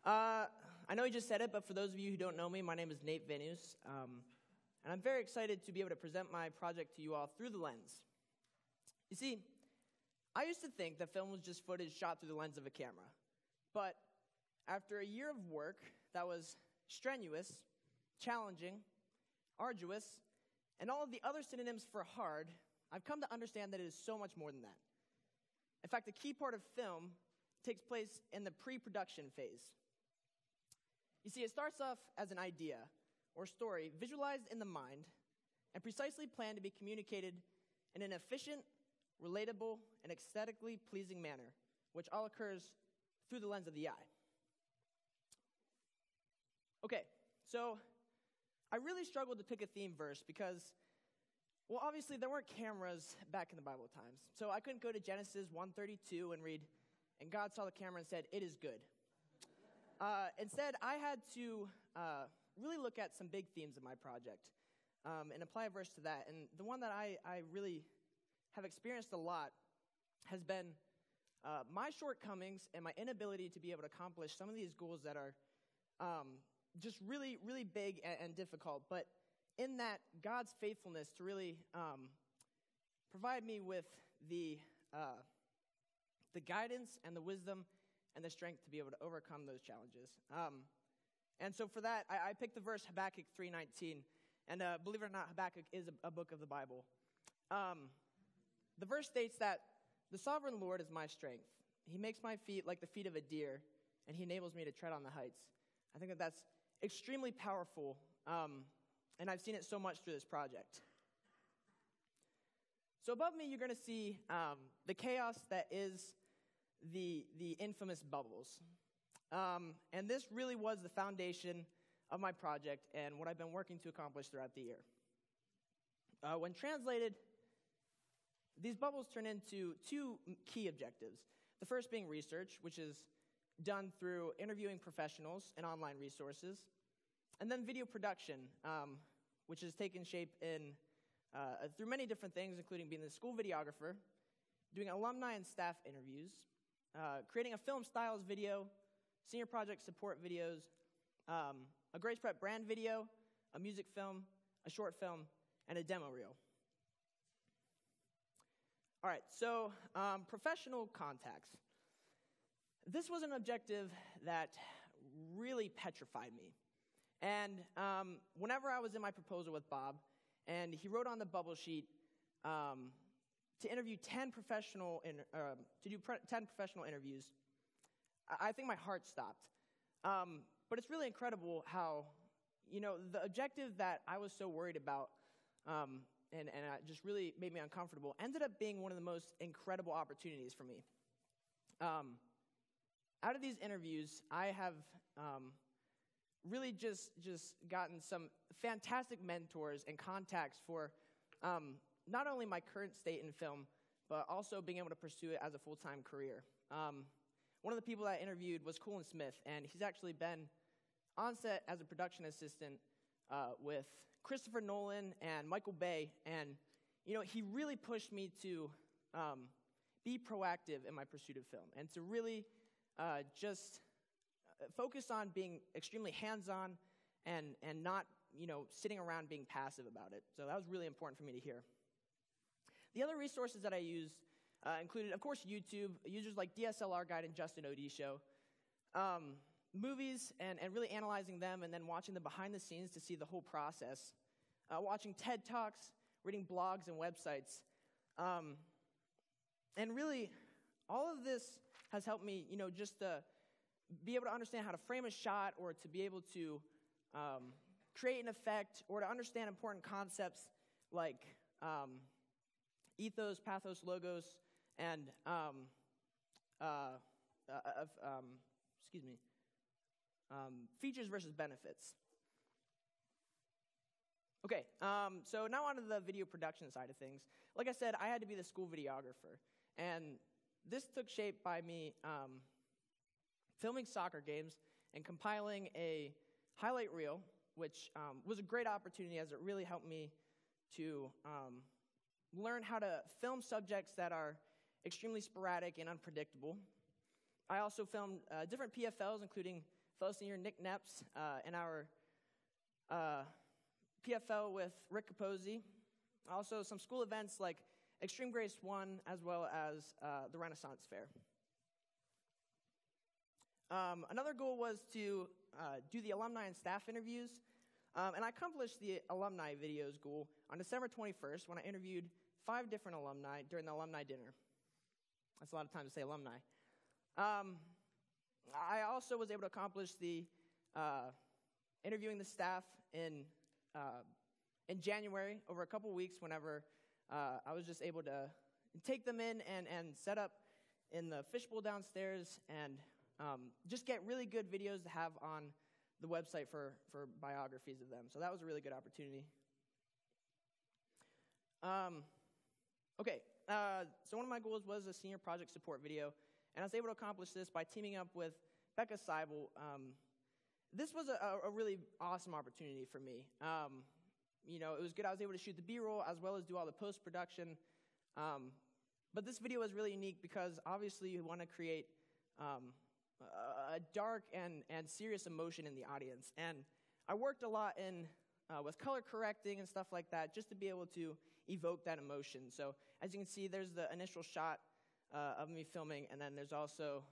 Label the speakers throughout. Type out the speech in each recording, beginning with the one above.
Speaker 1: I know you just said it, but for those of you who don't know me, my name is Nate VanOuse, and I'm very excited to be able to present my project to you all through the lens. You see, I used to think that film was just footage shot through the lens of a camera, but after a year of work that was strenuous, challenging, arduous, and all of the other synonyms for hard, I've come to understand that it is so much more than that. In fact, the key part of film takes place in the pre-production phase. You see, it starts off as an idea or story visualized in the mind and precisely planned to be communicated in an efficient, relatable, and aesthetically pleasing manner, which all occurs through the lens of the eye. Okay, so I really struggled to pick a theme verse because, well, obviously there weren't cameras back in the Bible times. So I couldn't go to Genesis 1:32 and read, "And God saw the camera and said, 'It is good.'" Instead, I had to really look at some big themes of my project and apply a verse to that. And the one that I really have experienced a lot has been my shortcomings and my inability to be able to accomplish some of these goals that are just really, really big and difficult. But in that, God's faithfulness to really provide me with the guidance and the wisdom and the strength to be able to overcome those challenges. And so for that, I picked the verse Habakkuk 3:19. And believe it or not, Habakkuk is a book of the Bible. The verse states that the sovereign Lord is my strength. He makes my feet like the feet of a deer, and he enables me to tread on the heights. I think that that's extremely powerful, and I've seen it so much through this project. So above me, you're going to see the chaos that is the infamous bubbles. And this really was the foundation of my project and what I've been working to accomplish throughout the year. When translated, these bubbles turn into two key objectives. The first being research, which is done through interviewing professionals and online resources. And then video production, which has taken shape in through many different things, including being the school videographer, doing alumni and staff interviews, creating a film styles video, senior project support videos, a Grace Prep brand video, a music film, a short film, and a demo reel. All right, so professional contacts. This was an objective that really petrified me. And whenever I was in my proposal with Bob, and he wrote on the bubble sheet to interview 10 professional interviews, I think my heart stopped. But it's really incredible how, the objective that I was so worried about and it just really made me uncomfortable ended up being one of the most incredible opportunities for me. Out of these interviews, I have really just gotten some fantastic mentors and contacts for not only my current state in film, but also being able to pursue it as a full-time career. One of the people that I interviewed was Colin Smith, and he's actually been on set as a production assistant with Christopher Nolan and Michael Bay, and he really pushed me to be proactive in my pursuit of film and to really just focus on being extremely hands-on and not sitting around being passive about it. So that was really important for me to hear. The other resources that I used included, of course, YouTube, users like DSLR Guide and Justin O.D. Show, movies and really analyzing them and then watching the behind the scenes to see the whole process, watching TED Talks, reading blogs and websites. And really, all of this has helped me, just to be able to understand how to frame a shot or to be able to create an effect or to understand important concepts like ethos, pathos, logos, and features versus benefits. Okay, so now on to the video production side of things. Like I said, I had to be the school videographer, and this took shape by me filming soccer games and compiling a highlight reel, which was a great opportunity as it really helped me to learn how to film subjects that are extremely sporadic and unpredictable. I also filmed different PFLs, including fellow senior Nick Neps, and our PFL with Rick Capozzi. Also, some school events like Extreme Grace 1, as well as the Renaissance Fair. Another goal was to do the alumni and staff interviews, and I accomplished the alumni videos goal on December 21st when I interviewed 5 different alumni during the alumni dinner. That's a lot of time to say alumni. I also was able to accomplish the interviewing the staff in January over a couple weeks whenever I was just able to take them in and set up in the fishbowl downstairs and just get really good videos to have on the website for biographies of them. So that was a really good opportunity. So one of my goals was a senior project support video, and I was able to accomplish this by teaming up with Becca Seibel. This was a really awesome opportunity for me. It was good. I was able to shoot the B-roll as well as do all the post-production. But this video was really unique because obviously you want to create a dark and serious emotion in the audience. And I worked a lot with color correcting and stuff like that just to be able to evoke that emotion. So as you can see, there's the initial shot of me filming, and then there's also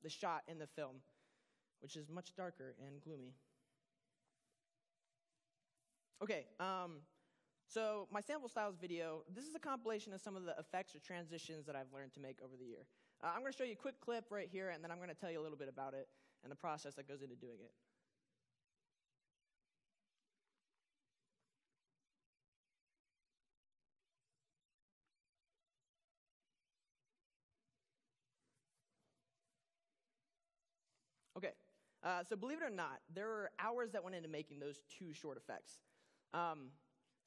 Speaker 1: the shot in the film, which is much darker and gloomy. So my sample styles video, this is a compilation of some of the effects or transitions that I've learned to make over the year. I'm going to show you a quick clip right here, and then I'm going to tell you a little bit about it and the process that goes into doing it. So believe it or not, there were hours that went into making those 2 short effects.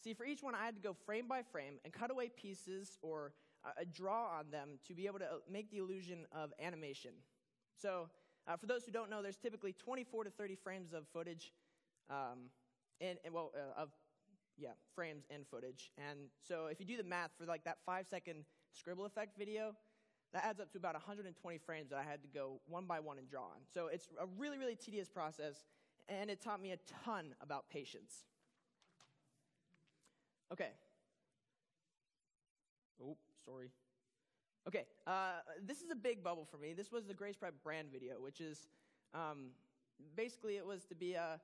Speaker 1: See, for each one, I had to go frame by frame and cut away pieces or draw on them to be able to make the illusion of animation. So for those who don't know, there's typically 24 to 30 frames of footage, frames and footage. And so if you do the math for like that 5-second scribble effect video, that adds up to about 120 frames that I had to go one by one and draw on. So it's a really, really tedious process, and it taught me a ton about patience. This is a big bubble for me. This was the Grace Prep brand video, which is basically it was to be a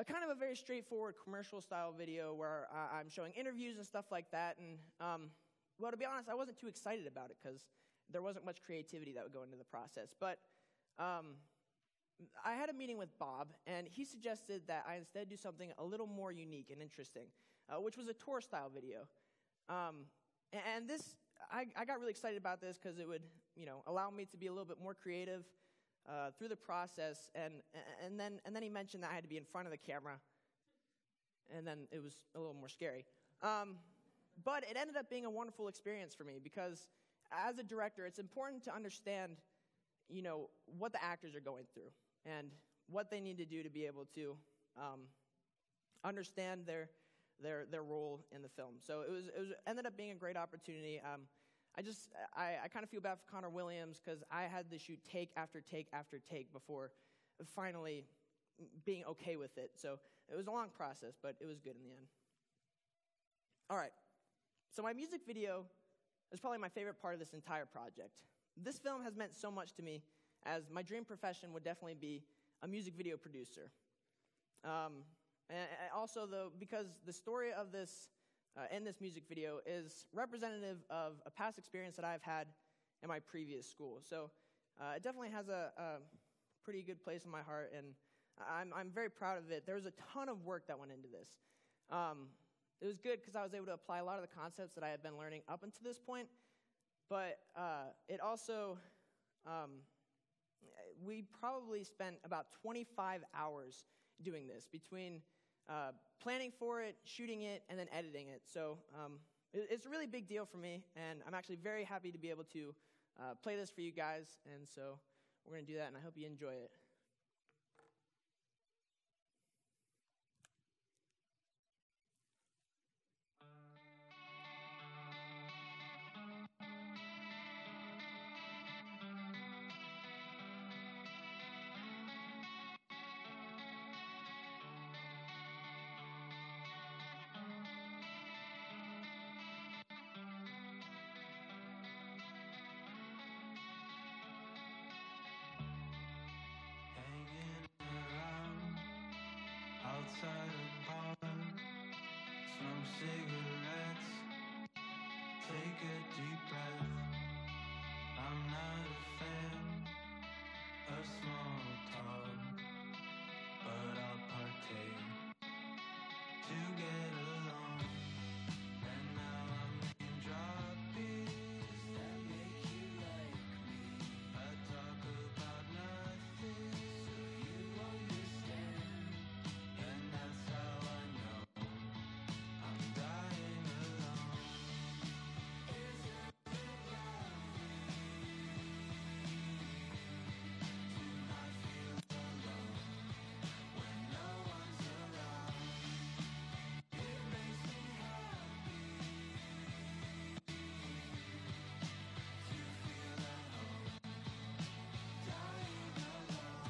Speaker 1: kind of a very straightforward commercial-style video where I'm showing interviews and stuff like that. And well, to be honest, I wasn't too excited about it because there wasn't much creativity that would go into the process. But I had a meeting with Bob, and he suggested that I instead do something a little more unique and interesting, which was a tour-style video. And this, I got really excited about this because it would, allow me to be a little bit more creative through the process. And then he mentioned that I had to be in front of the camera, and then it was a little more scary. But it ended up being a wonderful experience for me because as a director, it's important to understand, what the actors are going through and what they need to do to be able to understand their role in the film. So it ended up being a great opportunity. I kind of feel bad for Connor Williams because I had to shoot take after take after take before finally being okay with it. So it was a long process, but it was good in the end. All right. So my music video is probably my favorite part of this entire project. This film has meant so much to me, as my dream profession would definitely be a music video producer. And also, though, because the story of this, in this music video is representative of a past experience that I've had in my previous school. So it definitely has a pretty good place in my heart, and I'm very proud of it. There was a ton of work that went into this. It was good because I was able to apply a lot of the concepts that I had been learning up until this point, but it also, we probably spent about 25 hours doing this between planning for it, shooting it, and then editing it. So it's a really big deal for me, and I'm actually very happy to be able to play this for you guys, and so we're going to do that, and I hope you enjoy it.
Speaker 2: outside a bar, smoke cigarettes, take a deep breath. I'm not a fan of small talk, but I'll partake to get along. And now I'm name dropping that make you like me. I talk about nothing, so you understand. And that's how I know I'm dying alone. Isn't it lovely to not feel alone when no one's around? It makes me happy to feel at home, dying alone.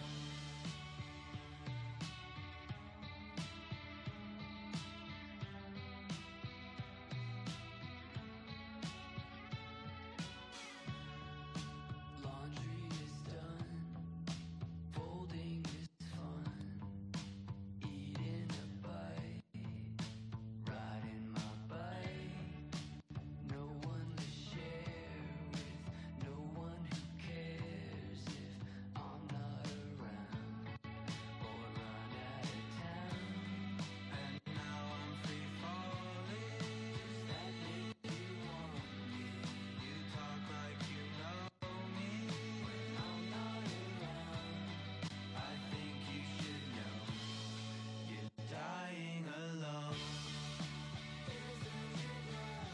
Speaker 2: Laundry is done, folding is fun, eating a bite, riding my bike. No one to share with, no one who cares if I'm not around or run out of town. And now I'm free falling, that make you want me. You talk like you know me when I'm not around. I think you should know you're dying alone. Isn't it lovely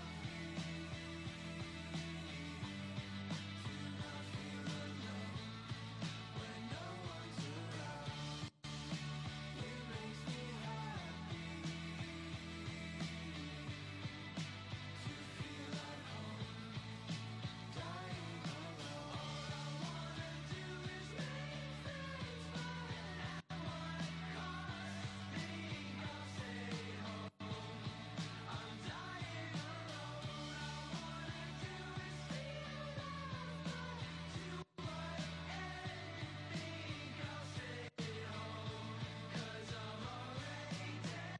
Speaker 2: to not feel alone when no one's around? It makes me happy to feel at home, dying alone. All I wanna do is make things fine, and what costs me, I'll stay home. I'm dying alone. All I wanna do is feel love, but do what anything, I'll stay home, 'cause I'm already dead.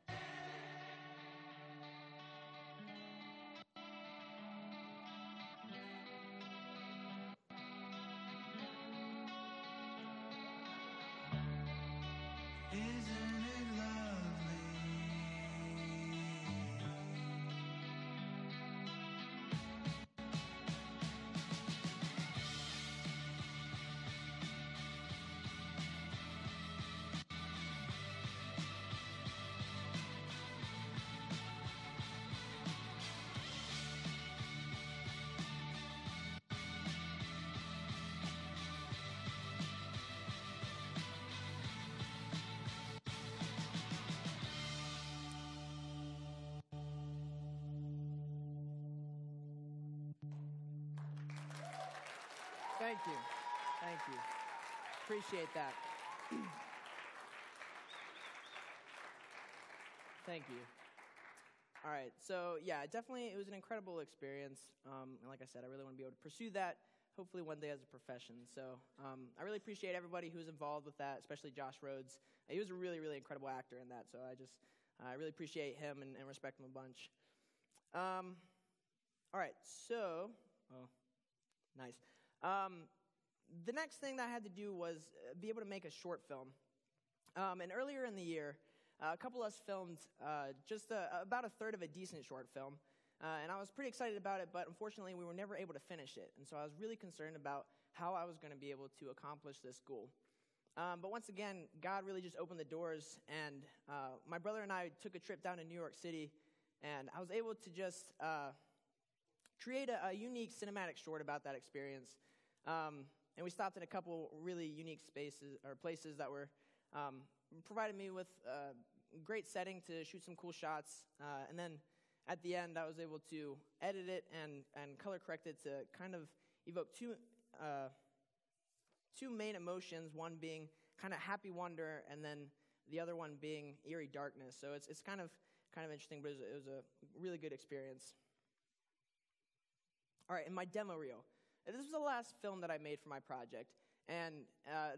Speaker 2: Isn't it lovely?
Speaker 1: Thank you. Thank you. Appreciate that. Thank you. All right. So, yeah, definitely it was an incredible experience. And like I said, I really want to be able to pursue that, hopefully one day as a profession. So I really appreciate everybody who's involved with that, especially Josh Rhodes. He was a really, really incredible actor in that. So I really appreciate him and respect him a bunch. All right. So, nice. The next thing that I had to do was be able to make a short film. And earlier in the year, a couple of us filmed just about a third of a decent short film. And I was pretty excited about it, but unfortunately we were never able to finish it. And so I was really concerned about how I was going to be able to accomplish this goal. But once again, God really just opened the doors, and my brother and I took a trip down to New York City, and I was able to just create a unique cinematic short about that experience. And we stopped in a couple really unique spaces or places that were provided me with a great setting to shoot some cool shots. And then at the end, I was able to edit it and color correct it to kind of evoke two main emotions, one being kind of happy wonder, and then the other one being eerie darkness. So it's kind of interesting, but it was a really good experience. All right, and my demo reel. This was the last film that I made for my project, and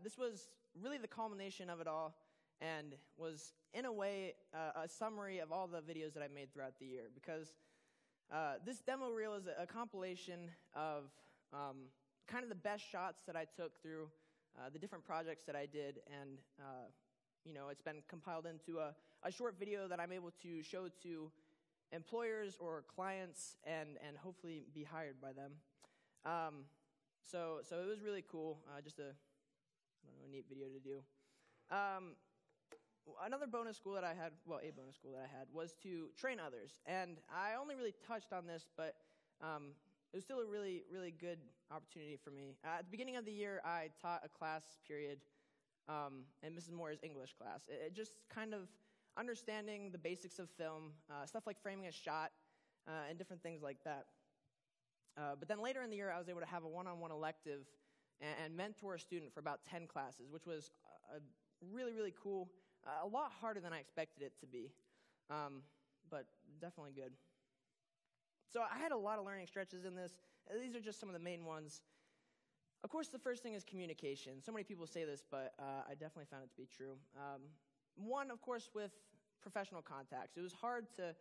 Speaker 1: this was really the culmination of it all. and was, in a way, a summary of all the videos that I made throughout the year, because this demo reel is a compilation of kind of the best shots that I took through the different projects that I did, and it's been compiled into a short video that I'm able to show to employers or clients and hopefully be hired by them. So it was really cool, just a neat video to do. Another bonus goal that I had, was to train others. And I only really touched on this, but it was still a really, really good opportunity for me. At the beginning of the year, I taught a class period in Mrs. Moore's English class. It just kind of understanding the basics of film, stuff like framing a shot, and different things like that. But then later in the year, I was able to have a one-on-one elective and mentor a student for about 10 classes, which was really, really cool. A lot harder than I expected it to be, but definitely good. So I had a lot of learning stretches in this. These are just some of the main ones. Of course, the first thing is communication. So many people say this, but I definitely found it to be true. One, of course, with professional contacts. It was hard to,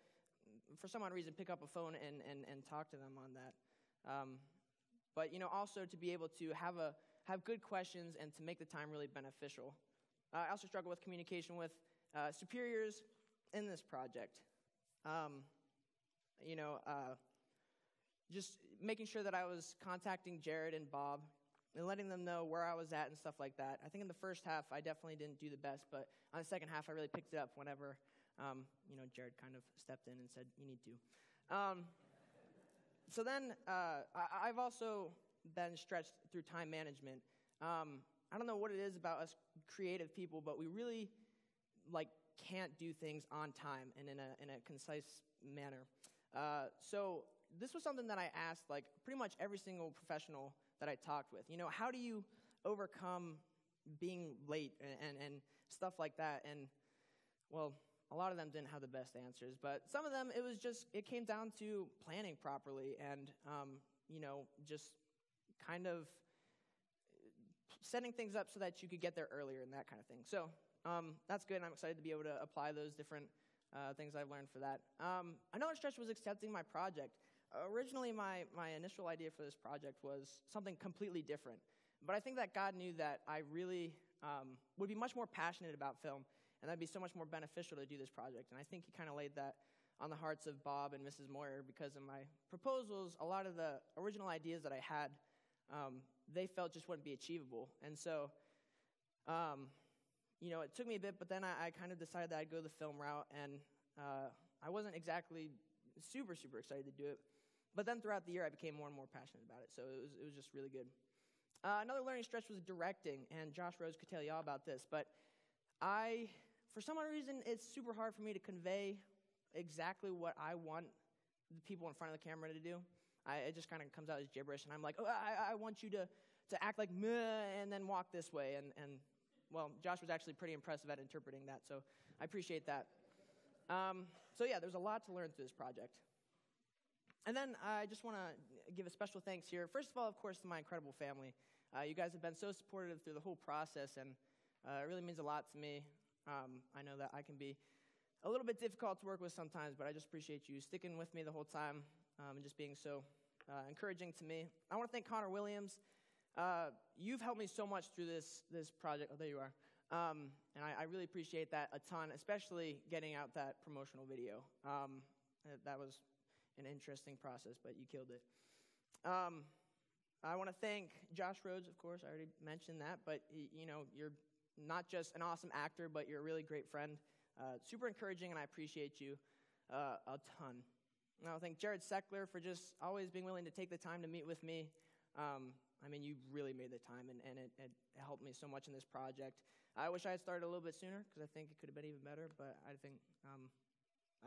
Speaker 1: for some odd reason, pick up a phone and talk to them on that. But also to be able to have good questions and to make the time really beneficial. I also struggle with communication with superiors in this project. Just making sure that I was contacting Jared and Bob and letting them know where I was at and stuff like that. I think in the first half, I definitely didn't do the best, but on the second half, I really picked it up whenever, Jared kind of stepped in and said, you need to. So then I've also been stretched through time management. I don't know what it is about us creative people, but we really can't do things on time and in a concise manner. So this was something that I asked pretty much every single professional that I talked with. How do you overcome being late and stuff like that? And well, a lot of them didn't have the best answers, but some of them it came down to planning properly and just kind of setting things up so that you could get there earlier and that kind of thing. So that's good. I'm excited to be able to apply those different things I've learned for that. Another stretch was accepting my project. Originally, my initial idea for this project was something completely different. But I think that God knew that I really would be much more passionate about film, and that'd be so much more beneficial to do this project. And I think he kind of laid that on the hearts of Bob and Mrs. Moyer, because in my proposals, a lot of the original ideas that I had, they felt just wouldn't be achievable. And so, it took me a bit, but then I kind of decided that I'd go the film route, and I wasn't exactly super, super excited to do it. But then throughout the year, I became more and more passionate about it, so it was just really good. Another learning stretch was directing, and Josh Rose could tell you all about this, but for some odd reason, it's super hard for me to convey exactly what I want the people in front of the camera to do. It just kind of comes out as gibberish, and I'm like, I want you to act like meh, and then walk this way, and well, Josh was actually pretty impressive at interpreting that, so I appreciate that. So yeah, there's a lot to learn through this project. And then I just want to give a special thanks here. First of all, of course, to my incredible family. You guys have been so supportive through the whole process, and it really means a lot to me. I know that I can be a little bit difficult to work with sometimes, but I just appreciate you sticking with me the whole time and just being so encouraging to me. I want to thank Connor Williams. You've helped me so much through this project. Oh, there you are. And I really appreciate that a ton, especially getting out that promotional video. That was an interesting process, but you killed it. I want to thank Josh Rhodes, of course. I already mentioned that, but you're not just an awesome actor, but you're a really great friend. Super encouraging, and I appreciate you a ton. And I want to thank Jared Seckler for just always being willing to take the time to meet with me. You really made the time, and it helped me so much in this project. I wish I had started a little bit sooner, because I think it could have been even better, but I think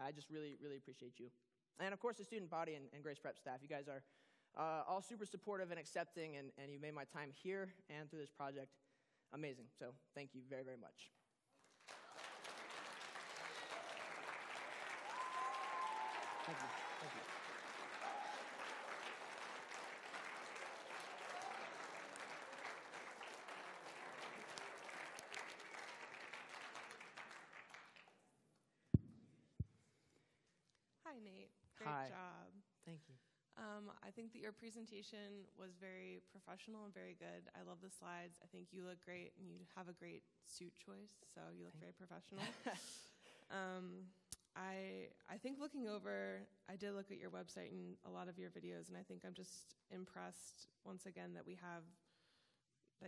Speaker 1: I just really, really appreciate you. And, of course, the student body and Grace Prep staff. You guys are all super supportive and accepting, and you made my time here and through this project amazing. So thank you very, very much. Thank you. Thank you.
Speaker 3: Nate. Great
Speaker 1: Hi.
Speaker 3: job.
Speaker 1: Thank you.
Speaker 3: I think that your presentation was very professional and very good. I love the slides. I think you look great, and you have a great suit choice, so you look very professional. I think looking over, I did look at your website and a lot of your videos, and I think I'm just impressed once again that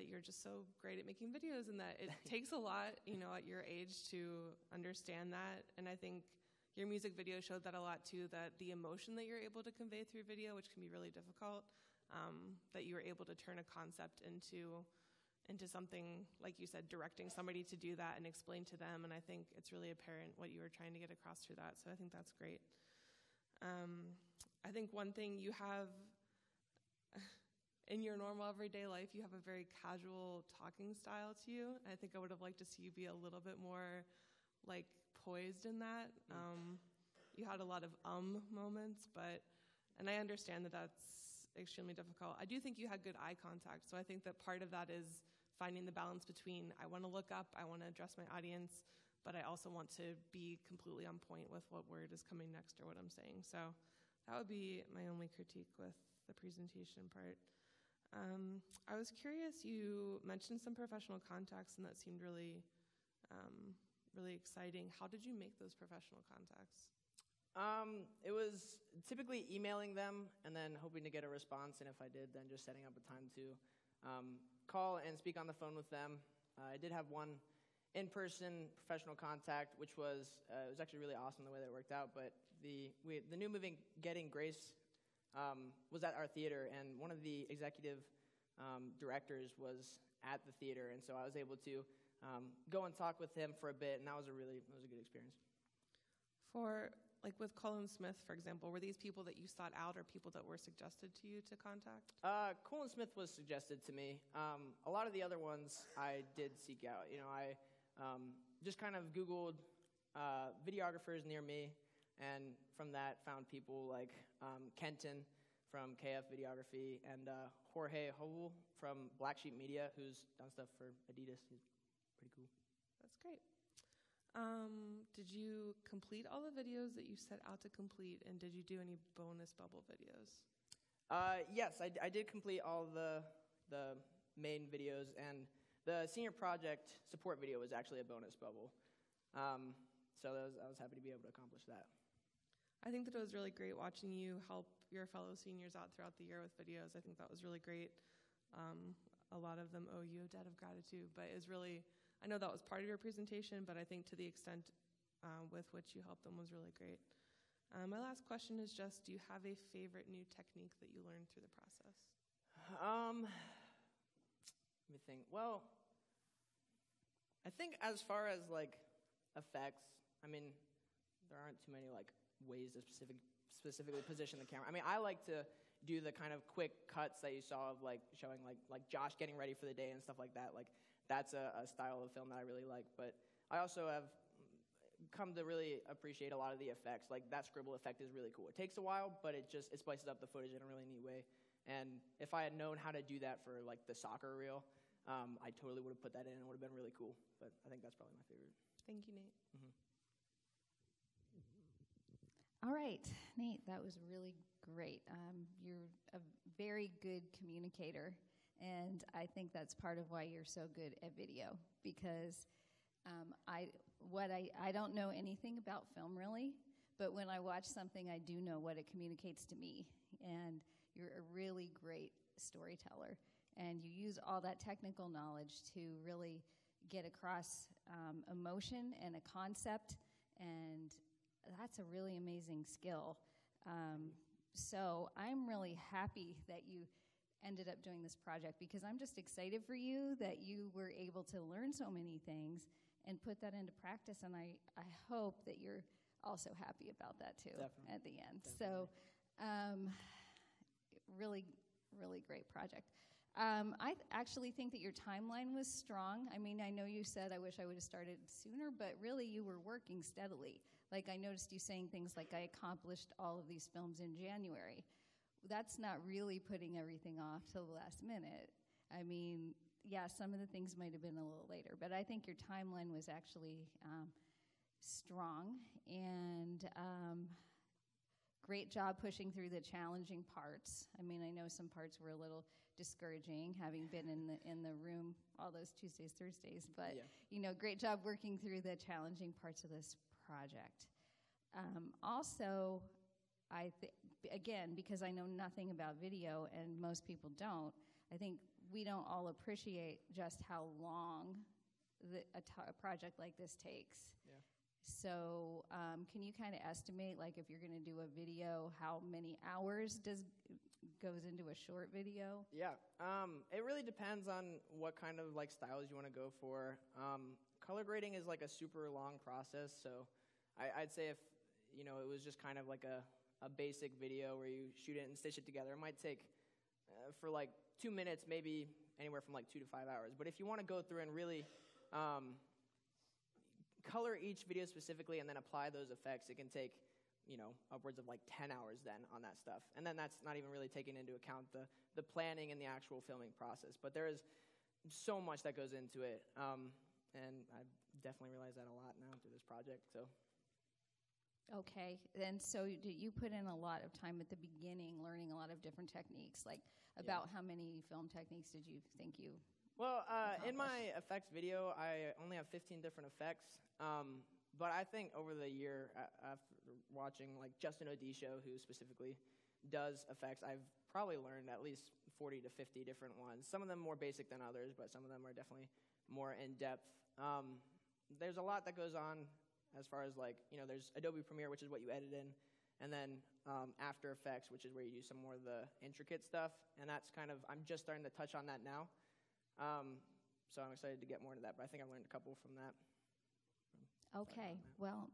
Speaker 3: you're just so great at making videos, and that it takes a lot, at your age to understand that. And I think your music video showed that a lot too, that the emotion that you're able to convey through video, which can be really difficult, that you were able to turn a concept into something, like you said, directing somebody to do that and explain to them. And I think it's really apparent what you were trying to get across through that. So I think that's great. I think one thing you have in your normal everyday life, you have a very casual talking style to you. I think I would have liked to see you be a little bit more poised in that. You had a lot of moments, and I understand that that's extremely difficult. I do think you had good eye contact, so I think that part of that is finding the balance between I want to look up, I want to address my audience, but I also want to be completely on point with what word is coming next or what I'm saying. So that would be my only critique with the presentation part. I was curious, you mentioned some professional contacts, and that seemed really exciting. How did you make those professional contacts?
Speaker 1: It was typically emailing them and then hoping to get a response, and if I did, then just setting up a time to call and speak on the phone with them. I did have one in-person professional contact, which was it was actually really awesome the way that it worked out. But the new movie Getting Grace was at our theater, and one of the executive directors was at the theater, and so I was able to go and talk with him for a bit, and that was a good experience.
Speaker 3: With Colin Smith, for example, were these people that you sought out or people that were suggested to you to contact?
Speaker 1: Colin Smith was suggested to me. A lot of the other ones I did seek out. I just kind of Googled videographers near me, and from that found people like Kenton from KF Videography and Jorge Howell from Black Sheep Media, who's done stuff for Adidas. He's pretty cool.
Speaker 3: That's great. Did you complete all the videos that you set out to complete, and did you do any bonus bubble videos?
Speaker 1: Yes, I did complete all the main videos, and the senior project support video was actually a bonus bubble. So I was happy to be able to accomplish that.
Speaker 3: I think that it was really great watching you help your fellow seniors out throughout the year with videos. I think that was really great. A lot of them owe you a debt of gratitude, but it's really, I know that was part of your presentation, but I think to the extent with which you helped them was really great. My last question is just, do you have a favorite new technique that you learned through the process?
Speaker 1: Let me think. Well, I think as far as effects, I mean, there aren't too many ways to specifically position the camera. I mean, I like to do the kind of quick cuts that you saw of showing Josh getting ready for the day and stuff like that. That's a style of film that I really like. But I also have come to really appreciate a lot of the effects. That scribble effect is really cool. It takes a while, but it spices up the footage in a really neat way. And if I had known how to do that for the soccer reel, I totally would have put that in. It would have been really cool. But I think that's probably my favorite.
Speaker 3: Thank you, Nate.
Speaker 1: Mm-hmm.
Speaker 4: All right, Nate, that was really great. You're a very good communicator, and I think that's part of why you're so good at video, because I don't know anything about film really, but when I watch something, I do know what it communicates to me, and you're a really great storyteller, and you use all that technical knowledge to really get across emotion and a concept, and that's a really amazing skill. So I'm really happy that you ended up doing this project, because I'm just excited for you that you were able to learn so many things and put that into practice, and I hope that you're also happy about that too.
Speaker 1: Definitely.
Speaker 4: At the end.
Speaker 1: Definitely.
Speaker 4: So really, really great project. I actually think that your timeline was strong. I mean, I know you said, I wish I would have started sooner, but really you were working steadily. I noticed you saying things like, I accomplished all of these films in January. That's not really putting everything off till the last minute. I mean, yeah, some of the things might have been a little later, but I think your timeline was actually strong. And great job pushing through the challenging parts. I mean, I know some parts were a little discouraging, having been in the room all those Tuesdays, Thursdays. But great job working through the challenging parts of this project. Also, again, because I know nothing about video and most people don't, I think we don't all appreciate just how long a project like this takes.
Speaker 1: Yeah.
Speaker 4: So can you kind of estimate, like, if you're going to do a video, how many hours goes into a short video?
Speaker 1: Yeah, it really depends on what kind of like styles you want to go for. Color grading is like a super long process, so I'd say if it was just kind of like a basic video where you shoot it and stitch it together, it might take for like 2 minutes, maybe anywhere from like 2 to 5 hours. But if you want to go through and really color each video specifically and then apply those effects, it can take upwards of like 10 hours then on that stuff. And then that's not even really taking into account the planning and the actual filming process. But there is so much that goes into it. And I definitely realize that a lot now through this project. So.
Speaker 4: Okay, and so you put in a lot of time at the beginning learning a lot of different techniques. Like, about how many film techniques did you think you
Speaker 1: Well, in
Speaker 4: accomplished?
Speaker 1: my effects video, I only have 15 different effects. But I think over the year, after watching like Justin O'D's show, who specifically does effects, I've probably learned at least 40 to 50 different ones. Some of them more basic than others, but some of them are definitely more in-depth. There's a lot that goes on as far as like, there's Adobe Premiere, which is what you edit in, and then After Effects, which is where you do some more of the intricate stuff. And that's I'm just starting to touch on that now. So I'm excited to get more into that, but I think I've learned a couple from that.
Speaker 4: Okay, well,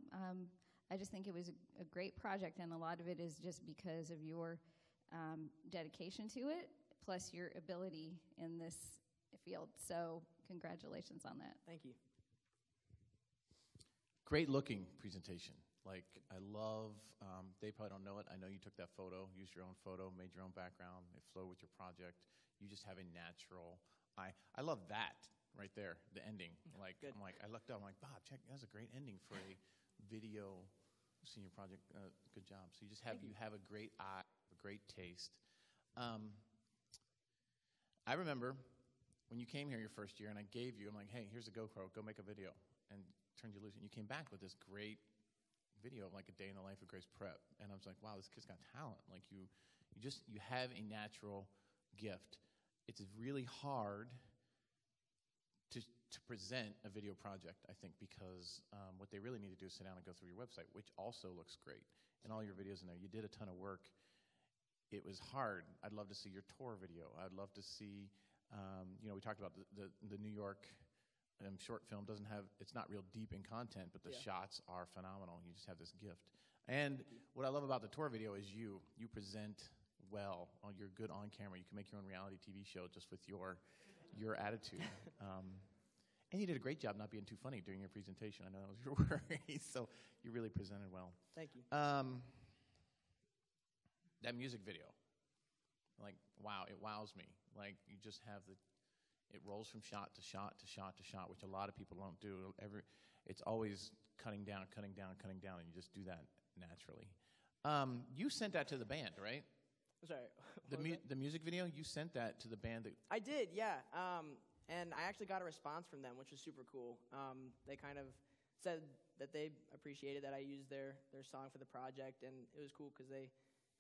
Speaker 4: I just think it was a great project, and a lot of it is just because of your dedication to it, plus your ability in this field. So congratulations on that.
Speaker 1: Thank you.
Speaker 5: Great looking presentation. Like, I love, they probably don't know it. I know you took that photo, used your own photo, made your own background. It flowed with your project. You just have a natural eye. I love that right there, the ending. Like,
Speaker 1: Good.
Speaker 5: I looked up, I'm like, Bob, check, that's a great ending for a video senior project. Good job. So you have a great eye, a great taste. I remember when you came here your first year and I gave you, I'm like, hey, here's a GoPro, go make a video, and turned you loose. And you came back with this great video of like a day in the life of Grace Prep. And I was like, wow, this kid's got talent. Like you have a natural gift. It's really hard to present a video project, I think, because what they really need to do is sit down and go through your website, which also looks great. And all your videos in there, you did a ton of work. It was hard. I'd love to see your tour video. I'd love to see, we talked about the New York short film it's not real deep in content, but the shots are phenomenal. You just have this gift. And what I love about the tour video is you present well. You're good on camera. You can make your own reality TV show just with your attitude. And you did a great job not being too funny during your presentation. I know that was your worry. So you really presented well.
Speaker 1: Thank you.
Speaker 5: That music video, like, wow, it wows me. Like, you just have it rolls from shot to shot to shot to shot, which a lot of people don't do. It's always cutting down, and you just do that naturally. You sent that to the band, right?
Speaker 1: Sorry.
Speaker 5: The music video, you sent that to the band.
Speaker 1: I did, yeah. And I actually got a response from them, which was super cool. They kind of said that they appreciated that I used their song for the project, and it was cool because they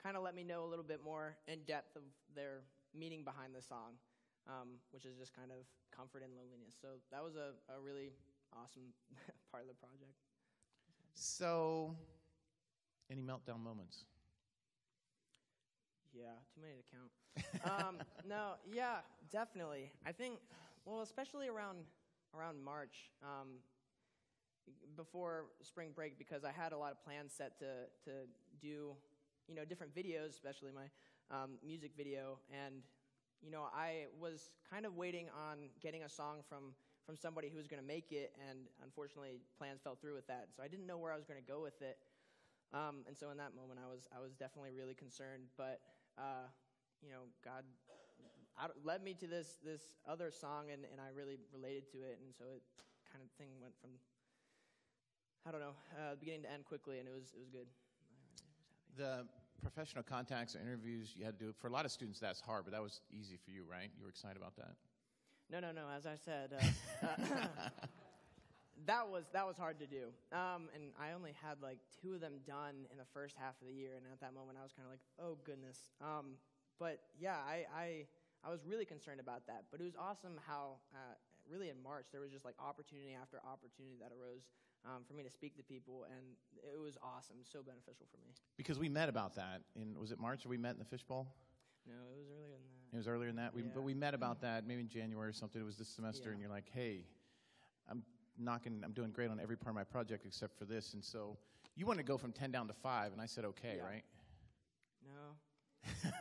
Speaker 1: kind of let me know a little bit more in depth of their meaning behind the song, which is just kind of comfort and loneliness. So that was a really awesome part of the project.
Speaker 5: So, any meltdown moments?
Speaker 1: Yeah, too many to count. No, yeah, definitely. I think, well, especially around March, before spring break, because I had a lot of plans set to do, different videos, especially my music video, and I was kind of waiting on getting a song from somebody who was going to make it, and unfortunately, plans fell through with that. So I didn't know where I was going to go with it, and so in that moment, I was definitely really concerned. But God led me to this other song, and I really related to it, and so it kind of thing went from beginning to end quickly, and it was good. I really was happy.
Speaker 5: professional contacts or interviews you had to do. For a lot of students, that's hard, but that was easy for you, right? You were excited about that?
Speaker 1: No. As I said, that was hard to do. And I only had like 2 of them done in the first half of the year, and at that moment I was kind of like, oh goodness. But yeah, I was really concerned about that. But it was awesome how really in March there was just like opportunity after opportunity that arose for me to speak to people, and it was awesome, so beneficial for me.
Speaker 5: Because we met about that was it March or we met in the fishbowl?
Speaker 1: No, it was earlier than that.
Speaker 5: It was earlier than that.
Speaker 1: Yeah.
Speaker 5: But we met about that maybe in January or something. It was this semester, and you're like, hey, I'm doing great on every part of my project except for this. And so you want to go from 10 down to 5, and I said, okay, right?
Speaker 1: No.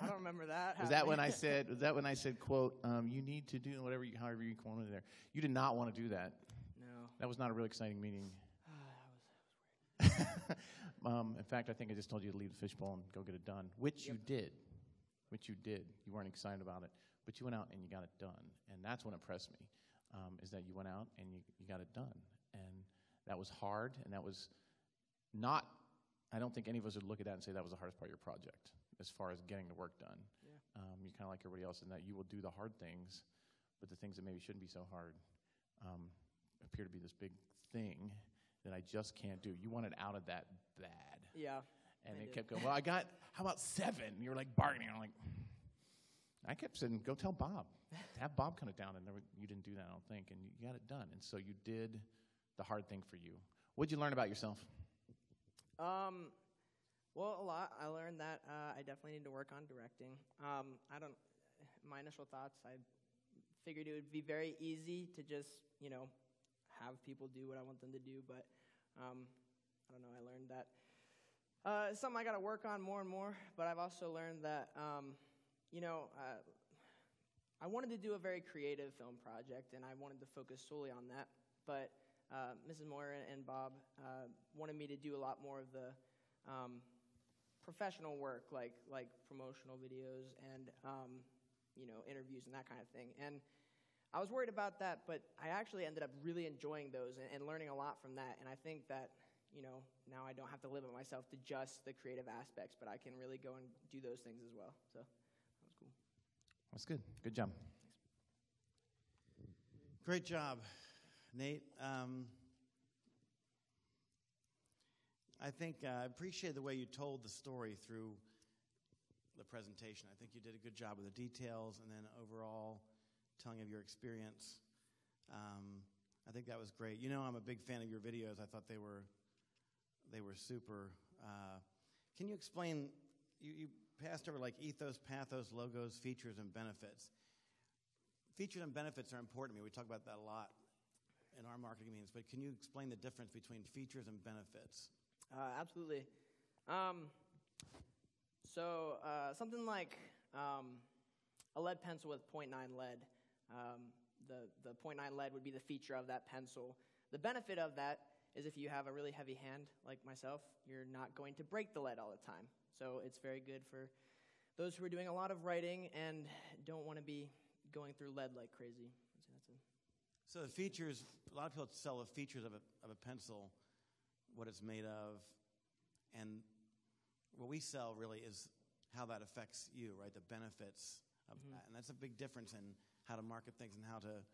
Speaker 1: I don't remember that.
Speaker 5: Was that when I said, quote, you need to do however you want it there. You did not want to do that.
Speaker 1: No.
Speaker 5: That was not a really exciting meeting.
Speaker 1: That was weird.
Speaker 5: In fact, I think I just told you to leave the fishbowl and go get it done, which you did. You weren't excited about it, but you went out and you got it done. And that's what impressed me, is that you went out and you got it done. And that was hard, and that was not, I don't think any of us would look at that and say that was the hardest part of your project as far as getting the work done.
Speaker 1: Yeah.
Speaker 5: You're kind of like everybody else in that you will do the hard things, but the things that maybe shouldn't be so hard appear to be this big thing that I just can't do. You wanted out of that bad.
Speaker 1: Yeah.
Speaker 5: And it kept going, well, how about 7? You were like bargaining. I'm like, I kept saying, go tell Bob. Have Bob come it down. And you didn't do that, I don't think. And you got it done. And so you did the hard thing for you. What did you learn about yourself?
Speaker 1: Well, a lot. I learned that I definitely need to work on directing. My initial thoughts, I figured it would be very easy to just, have people do what I want them to do. But I don't know, I learned that. It's something I got to work on more and more, but I've also learned that, I wanted to do a very creative film project, and I wanted to focus solely on that, but Mrs. Moore and Bob wanted me to do a lot more of the professional work, like promotional videos and, interviews and that kind of thing, and I was worried about that, but I actually ended up really enjoying those and learning a lot from that, and I think that now I don't have to limit myself to just the creative aspects, but I can really go and do those things as well. So that was cool.
Speaker 5: That's good. Good job.
Speaker 6: Great job, Nate. I think I appreciate the way you told the story through the presentation. I think you did a good job with the details and then overall telling of your experience. I think that was great. I'm a big fan of your videos. I thought they were super. Can you explain, you passed over like ethos, pathos, logos, features, and benefits. Features and benefits are important to me. We talk about that a lot in our marketing meetings, but can you explain the difference between features and benefits?
Speaker 1: Absolutely. So something like a lead pencil with 0.9 lead. The 0.9 lead would be the feature of that pencil. The benefit of that is if you have a really heavy hand like myself, you're not going to break the lead all the time. So it's very good for those who are doing a lot of writing and don't want to be going through lead like crazy.
Speaker 6: So the features, a lot of people sell the features of a pencil, what it's made of, and what we sell really is how that affects you, right? The benefits of that. And that's a big difference in how to market things and how to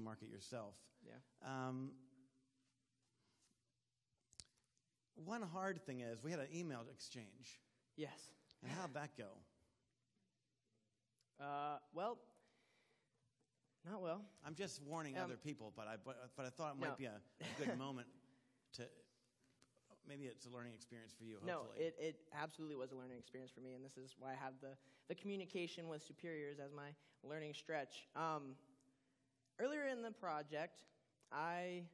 Speaker 6: market yourself.
Speaker 1: Yeah.
Speaker 6: One hard thing is we had an email exchange.
Speaker 1: Yes.
Speaker 6: And how'd that go?
Speaker 1: Well, not well.
Speaker 6: I'm just warning other people, but I thought it might be a good moment to. Maybe it's a learning experience for you. Hopefully.
Speaker 1: No, it absolutely was a learning experience for me, and this is why I have the communication with superiors as my learning stretch. Earlier in the project, I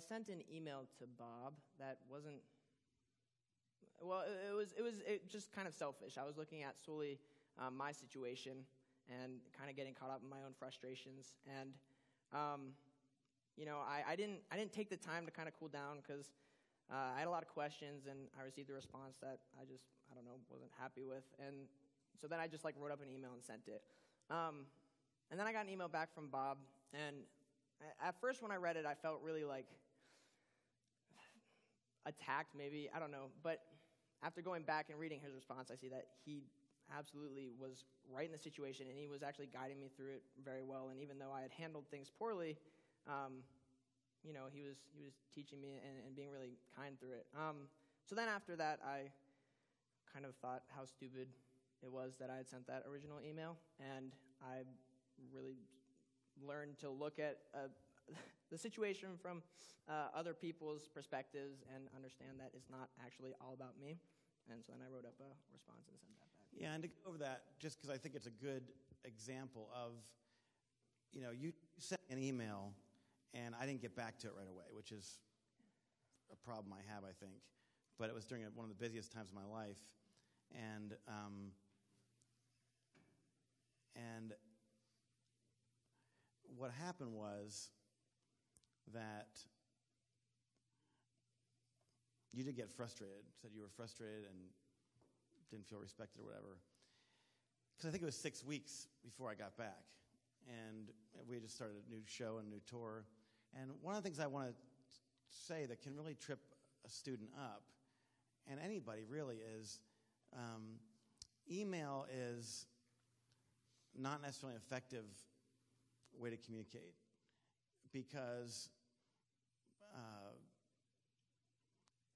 Speaker 1: sent an email to Bob that wasn't. Well, it was just kind of selfish. I was looking at solely my situation and kind of getting caught up in my own frustrations, and I didn't take the time to kind of cool down because I had a lot of questions, and I received a response that I wasn't happy with, and so then I just wrote up an email and sent it, and then I got an email back from Bob, and at first when I read it, I felt really attacked, maybe, I don't know, but after going back and reading his response, I see that he absolutely was right in the situation, and he was actually guiding me through it very well. And even though I had handled things poorly, he was teaching me and being really kind through it. So then after that, I kind of thought how stupid it was that I had sent that original email, and I really learned to look at the situation from other people's perspectives and understand that it's not actually all about me. And so then I wrote up a response and sent that back.
Speaker 6: Yeah, and to go over that, just because I think it's a good example of, you sent an email, and I didn't get back to it right away, which is a problem I have, I think. But it was during one of the busiest times of my life. And what happened was that you did get frustrated, said you were frustrated and didn't feel respected or whatever. Because I think it was 6 weeks before I got back. And we just started a new show and a new tour. And one of the things I want to say that can really trip a student up, and anybody really, is email is not necessarily an effective way to communicate, because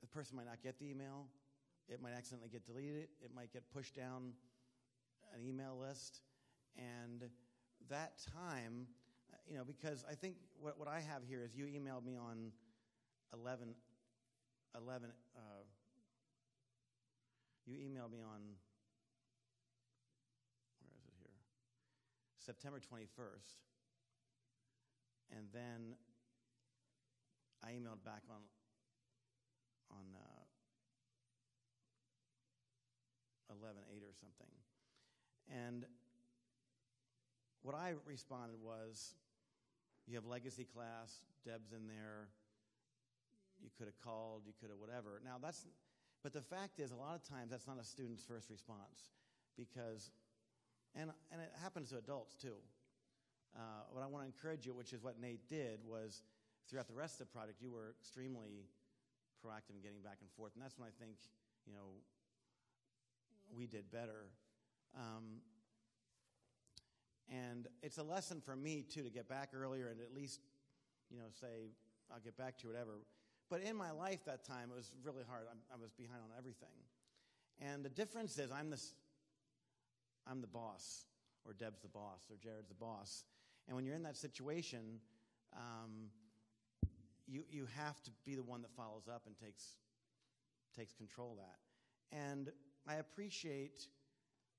Speaker 6: the person might not get the email. It might accidentally get deleted. It might get pushed down an email list. And that time, because I think what I have here is you emailed me on 11, you emailed me on, where is it here? September 21st. And then I emailed back on 11/8 or something. And what I responded was, you have legacy class, Deb's in there, you could have called, you could have whatever. Now but the fact is, a lot of times that's not a student's first response, because, and it happens to adults too. What I want to encourage you, which is what Nate did, was throughout the rest of the project, you were extremely proactive in getting back and forth, and that's when I think, we did better. And it's a lesson for me, too, to get back earlier and at least, say, I'll get back to you, whatever. But in my life that time, it was really hard. I was behind on everything. And the difference is I'm the boss, or Deb's the boss, or Jared's the boss. And when you're in that situation, you have to be the one that follows up and takes control of that. And I appreciate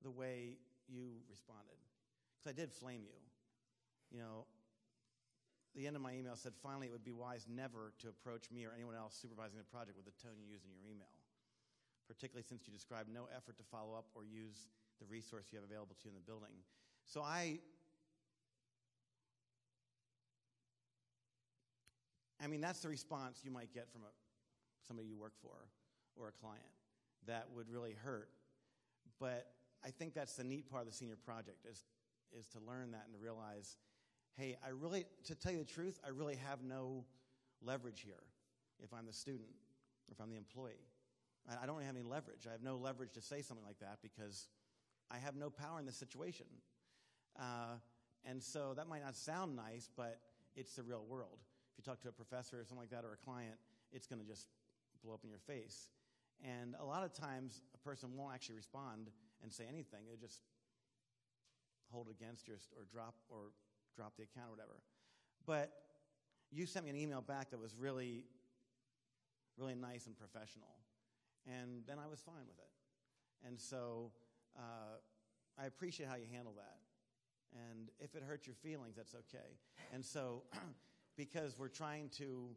Speaker 6: the way you responded, because I did flame you. The end of my email said, finally, it would be wise never to approach me or anyone else supervising the project with the tone you use in your email, particularly since you described no effort to follow up or use the resource you have available to you in the building. So I mean, that's the response you might get from somebody you work for or a client. That would really hurt. But I think that's the neat part of the senior project, is to learn that and to realize, hey, to tell you the truth, I really have no leverage here if I'm the student or if I'm the employee. I don't really have any leverage. I have no leverage to say something like that because I have no power in this situation. And so that might not sound nice, but it's the real world. If you talk to a professor or something like that, or a client, it's going to just blow up in your face. And a lot of times, a person won't actually respond and say anything. They'll just hold it against you or drop the account or whatever. But you sent me an email back that was really, really nice and professional. And then I was fine with it. And so I appreciate how you handle that. And if it hurts your feelings, that's okay. And so because we're trying to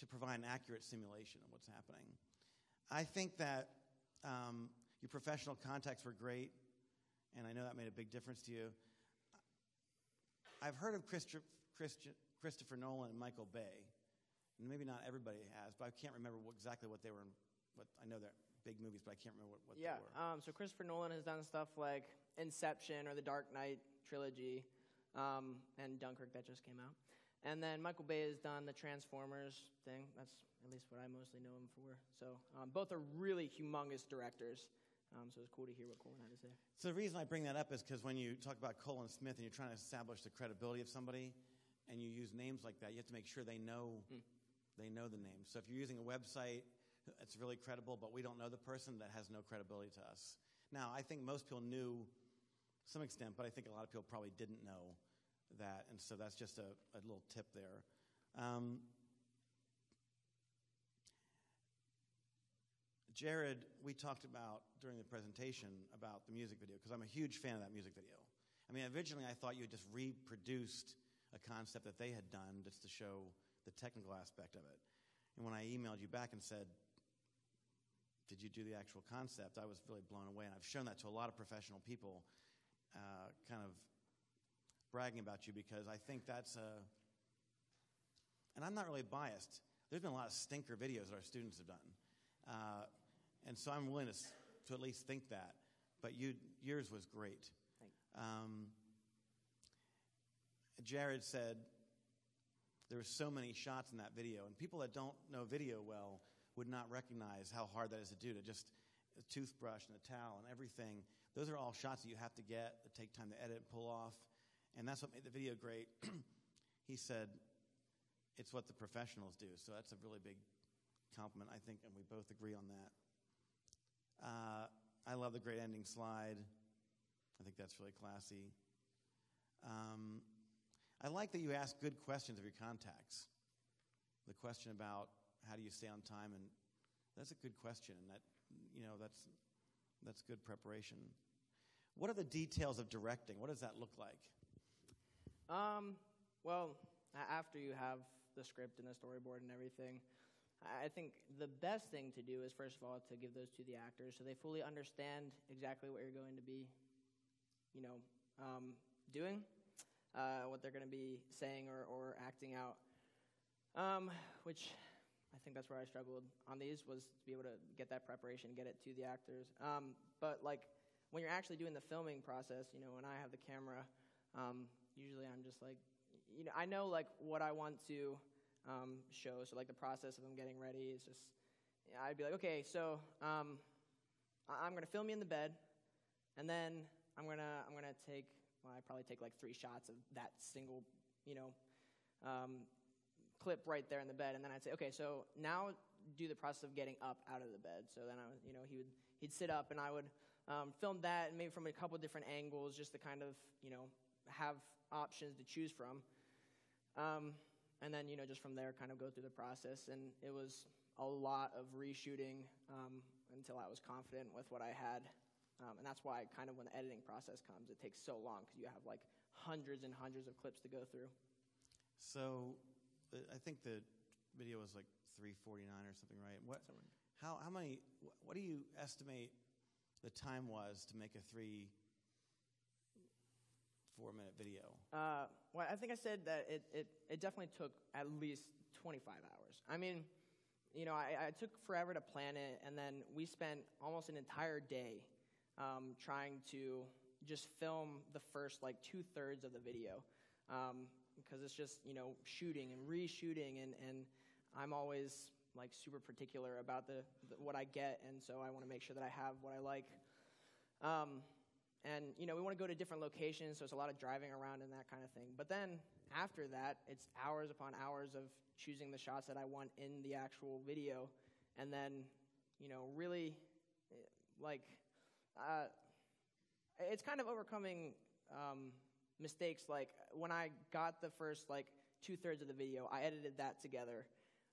Speaker 6: provide an accurate simulation of what's happening. I think that your professional contacts were great, and I know that made a big difference to you. I've heard of Christopher Nolan and Michael Bay, and maybe not everybody has, but I can't remember exactly what they were in. I know they're big movies, but I can't remember what they were.
Speaker 1: So Christopher Nolan has done stuff like Inception or the Dark Knight trilogy, and Dunkirk that just came out. And then Michael Bay has done the Transformers thing. That's at least what I mostly know him for. So both are really humongous directors. So it's cool to hear what Colin had to say.
Speaker 6: So the reason I bring that up is because when you talk about Colin Smith and you're trying to establish the credibility of somebody, and you use names like that, you have to make sure they know the name. So if you're using a website that's really credible, but we don't know the person, that has no credibility to us. Now, I think most people knew to some extent, but I think a lot of people probably didn't know that, and so that's just a little tip there. Jared, we talked about during the presentation about the music video, because I'm a huge fan of that music video. I mean, originally I thought you had just reproduced a concept that they had done just to show the technical aspect of it. And when I emailed you back and said, did you do the actual concept, I was really blown away. And I've shown that to a lot of professional people, kind of bragging about you, because I think that's and I'm not really biased. There's been a lot of stinker videos that our students have done. And so I'm willing to at least think that. But yours was great. Jared said there were so many shots in that video, and people that don't know video well would not recognize how hard that is to do, to just a toothbrush and a towel and everything. Those are all shots that you have to get, that take time to edit and pull off, and that's what made the video great. He said it's what the professionals do, so that's a really big compliment, I think, and we both agree on that. I love the great ending slide. I think that's really classy. I like that you ask good questions of your contacts. The question about how do you stay on time, and that's a good question, and that's good preparation. What are the details of directing? What does that look like?
Speaker 1: Well, after you have the script and the storyboard and everything, I think the best thing to do is, first of all, to give those to the actors so they fully understand exactly what you're going to be, doing, what they're going to be saying or acting out, which I think that's where I struggled on these, was to be able to get that preparation, get it to the actors. But, when you're actually doing the filming process, when I have the camera, usually I'm just I know, what I want to show. So, the process of them getting ready is just, I'd be like, okay, so I'm going to film you in the bed, and then I'm going to take, I probably take 3 shots of that single, clip right there in the bed, and then I'd say, okay, so now do the process of getting up out of the bed. So then he'd sit up, and I would film that, and maybe from a couple different angles, just to kind of, have options to choose from. And then, just from there, kind of go through the process. And it was a lot of reshooting until I was confident with what I had. And that's why, kind of, when the editing process comes, it takes so long, because you have, hundreds and hundreds of clips to go through.
Speaker 6: So I think the video was, 3:49 or something, right? What do you estimate the time was to make a 4-minute video?
Speaker 1: Well, I think I said that it definitely took at least 25 hours. I mean, I took forever to plan it, and then we spent almost an entire day trying to just film the first 2/3 of the video, because it's just shooting and reshooting, and I'm always super particular about the what I get, and so I want to make sure that I have what I like. And, we want to go to different locations, so it's a lot of driving around and that kind of thing. But then after that, it's hours upon hours of choosing the shots that I want in the actual video. And then, really, it's kind of overcoming mistakes. When I got the first, 2/3 of the video, I edited that together.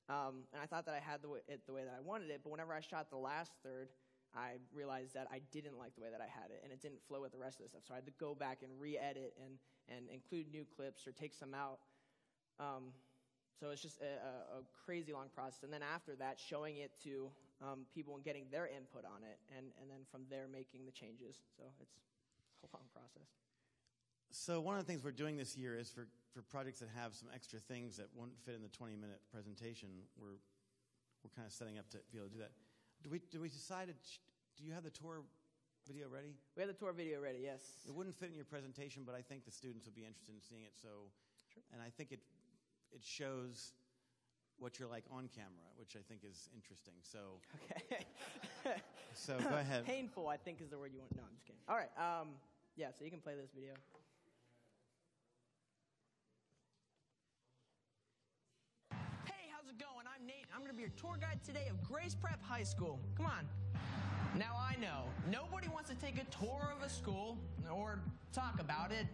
Speaker 1: And I thought that I had it the way that I wanted it. But whenever I shot the last third, I realized that I didn't like the way that I had it, and it didn't flow with the rest of the stuff. So I had to go back and re-edit and include new clips or take some out. So it's just a crazy long process. And then after that, showing it to people and getting their input on it, and then from there making the changes. So it's a long process.
Speaker 6: So one of the things we're doing this year is for projects that have some extra things that won't fit in the 20-minute presentation, we're kind of setting up to be able to do that. Do we decide? Do you have the tour video ready?
Speaker 1: We have the tour video ready, yes.
Speaker 6: It wouldn't fit in your presentation, but I think the students would be interested in seeing it. So,
Speaker 1: Sure.
Speaker 6: And I think it shows what you're like on camera, which I think is interesting. So,
Speaker 1: Okay.
Speaker 6: so go ahead.
Speaker 1: Painful, I think, is the word you want. No, I'm just kidding. All right. Yeah, so you can play this video. Hey, how's it going? I'm Nate. I'm going to be your tour guide today of Grace Prep High School. Come on. Now, I know nobody wants to take a tour of a school or talk about it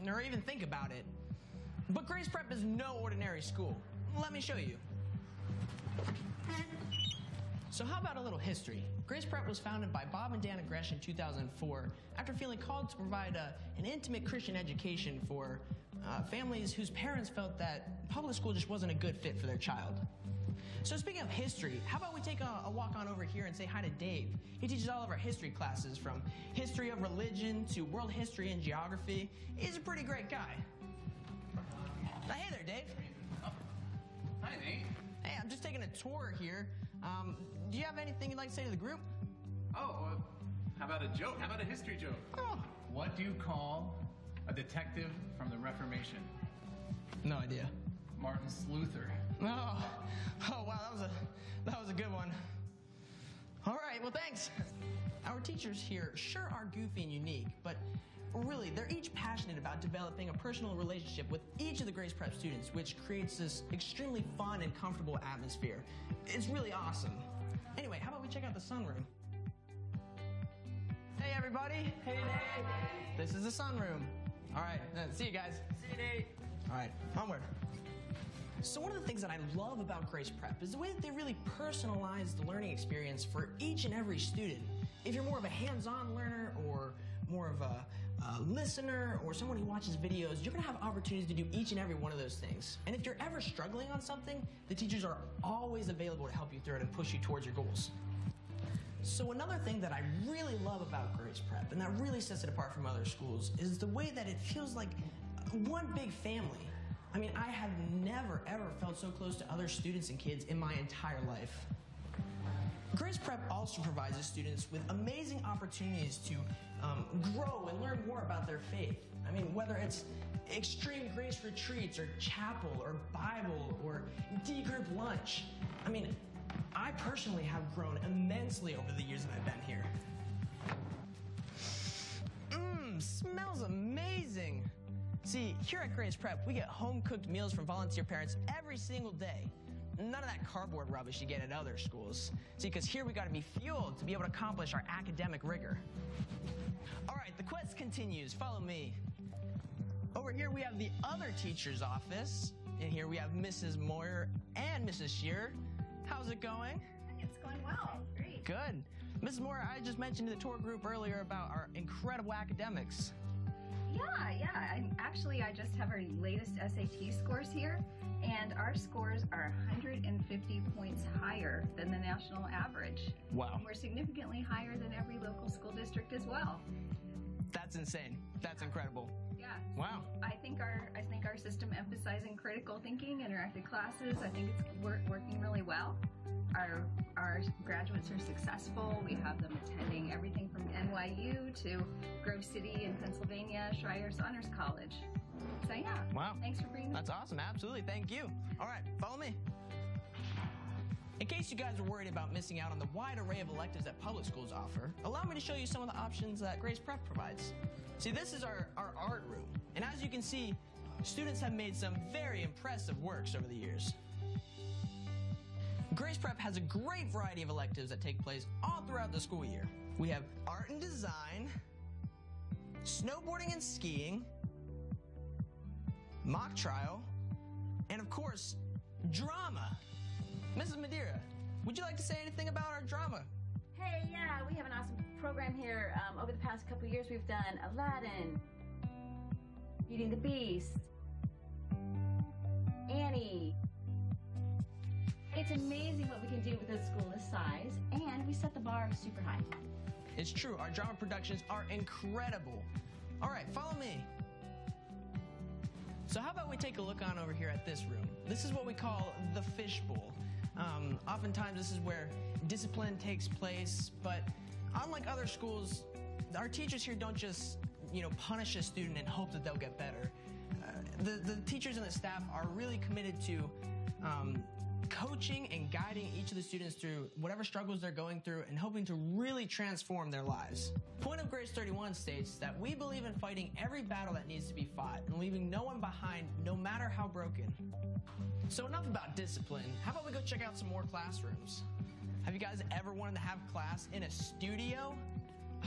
Speaker 1: or even think about it. But Grace Prep is no ordinary school. Let me show you. So how about a little history? Grace Prep was founded by Bob and Dana Gresh in 2004 after feeling called to provide an intimate Christian education for families whose parents felt that public school just wasn't a good fit for their child. So speaking of history, how about we take a walk on over here and say hi to Dave. He teaches all of our history classes, from history of religion to world history and geography. He's a pretty great guy. Hey there, Dave.
Speaker 7: Hi, Nate.
Speaker 1: Hey, I'm just taking a tour here. Do you have anything you'd like to say to the group?
Speaker 7: Oh, how about a joke? How about a history joke?
Speaker 1: Oh,
Speaker 7: What do you call a detective from the Reformation?
Speaker 1: no idea.
Speaker 7: Martin Sluther.
Speaker 1: Oh, wow, that was a good one. All right, well, thanks. Our teachers here sure are goofy and unique, but really, they're each passionate about developing a personal relationship with each of the Grace Prep students, which creates this extremely fun and comfortable atmosphere. It's really awesome. Anyway, how about we check out the sunroom? Hey, everybody. Hey, Nate. This is the sunroom. All right, see you guys. See you, Nate. All right, onward. So one of the things that I love about Grace Prep is the way that they really personalize the learning experience for each and every student. If you're more of a hands-on learner or more of a listener or someone who watches videos, you're going to have opportunities to do each and every one of those things. And if you're ever struggling on something, the teachers are always available to help you through it and push you towards your goals. So another thing that I really love about Grace Prep, and that really sets it apart from other schools, is the way that it feels like one big family. I mean, I have never, ever felt so close to other students and kids in my entire life. Grace Prep also provides its students with amazing opportunities to grow and learn more about their faith. I mean, whether it's extreme grace retreats or chapel or Bible or D-group lunch. I mean, I personally have grown immensely over the years that I've been here. Smells amazing. See, here at Grace Prep, we get home-cooked meals from volunteer parents every single day. None of that cardboard rubbish you get at other schools. See, because here we got to be fueled to be able to accomplish our academic rigor. All right, the quest continues. Follow me. Over here we have the other teacher's office. And here we have Mrs. Moyer and Mrs. Shearer. How's it going?
Speaker 8: It's going well. Great.
Speaker 1: Good. Mrs. Moyer, I just mentioned to the tour group earlier about our incredible academics.
Speaker 8: Yeah. I just have our latest SAT scores here, and our scores are 150 points higher than the national average.
Speaker 1: Wow.
Speaker 8: And we're significantly higher than every local school district as well.
Speaker 1: That's insane. That's incredible.
Speaker 8: Yeah.
Speaker 1: Wow.
Speaker 8: I think our system emphasizing critical thinking, interactive classes, I think it's working really well. Our graduates are successful. We have them attending everything from NYU to Grove City in Pennsylvania, Schreyer Saunders College. So yeah.
Speaker 1: Wow.
Speaker 8: Thanks for bringing me.
Speaker 1: That's awesome. Absolutely. Thank you. All right, follow me. In case you guys are worried about missing out on the wide array of electives that public schools offer, allow me to show you some of the options that Grace Prep provides. See, this is our art room. And as you can see, students have made some very impressive works over the years. Grace Prep has a great variety of electives that take place all throughout the school year. We have art and design, snowboarding and skiing, mock trial, and of course, drama. Mrs. Madeira, would you like to say anything about our drama?
Speaker 9: Hey, yeah, we have an awesome program here. Over the past couple years, we've done Aladdin, Beauty and the Beast, Annie. It's amazing what we can do with a school this size, and we set the bar super high.
Speaker 1: It's true, our drama productions are incredible. All right, follow me. So how about we take a look on over here at this room? This is what we call the fishbowl. Oftentimes this is where discipline takes place, but unlike other schools, our teachers here don't just, punish a student and hope that they'll get better. the teachers and the staff are really committed to coaching and guiding each of the students through whatever struggles they're going through and hoping to really transform their lives. Point of Grace 31 states that we believe in fighting every battle that needs to be fought and leaving no one behind, no matter how broken. So enough about discipline. How about we go check out some more classrooms? Have you guys ever wanted to have class in a studio?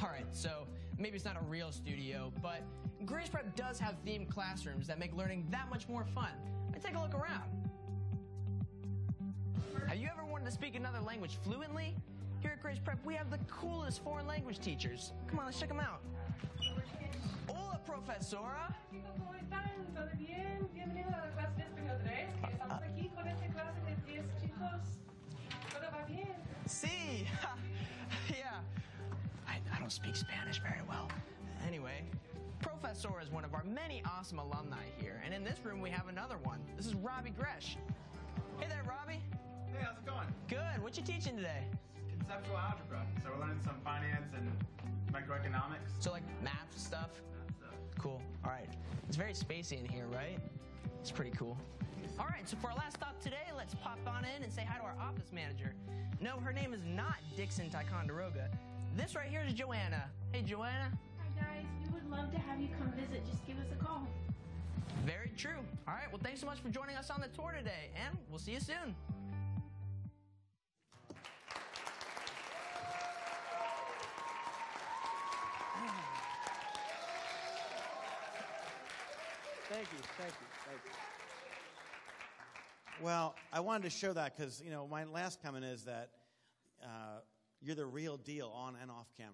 Speaker 1: All right, so maybe it's not a real studio, but Grace Prep does have themed classrooms that make learning that much more fun. Let's take a look around. Have you ever wanted to speak another language fluently? Here at Grace Prep, we have the coolest foreign language teachers. Come on, let's check them out. Hola, profesora.
Speaker 10: ¿Cómo están? ¿Todo bien? Bienvenidos a la clase de español 3. Estamos aquí con esta clase de 10 chicos. ¿Todo va bien?
Speaker 1: Sí. Yeah. I don't speak Spanish very well. Anyway, Professor is one of our many awesome alumni here, and in this room we have another one. This is Robbie Gresh. Hey there, Robbie.
Speaker 7: Hey, how's it going?
Speaker 1: Good. What you teaching today?
Speaker 7: Conceptual algebra. So we're learning some finance and microeconomics.
Speaker 1: So like math stuff? Cool. All right. It's very spacey in here, right? It's pretty cool. All right, so for our last stop today, let's pop on in and say hi to our office manager. No, her name is not Dixon Ticonderoga. This right here is Joanna. Hey, Joanna.
Speaker 10: Hi, guys. We would love to have you come visit. Just give us a call.
Speaker 1: Very true. All right, well, thanks so much for joining us on the tour today, and we'll see you soon.
Speaker 6: Thank you. Well, I wanted to show that because, my last comment is that you're the real deal on and off camera.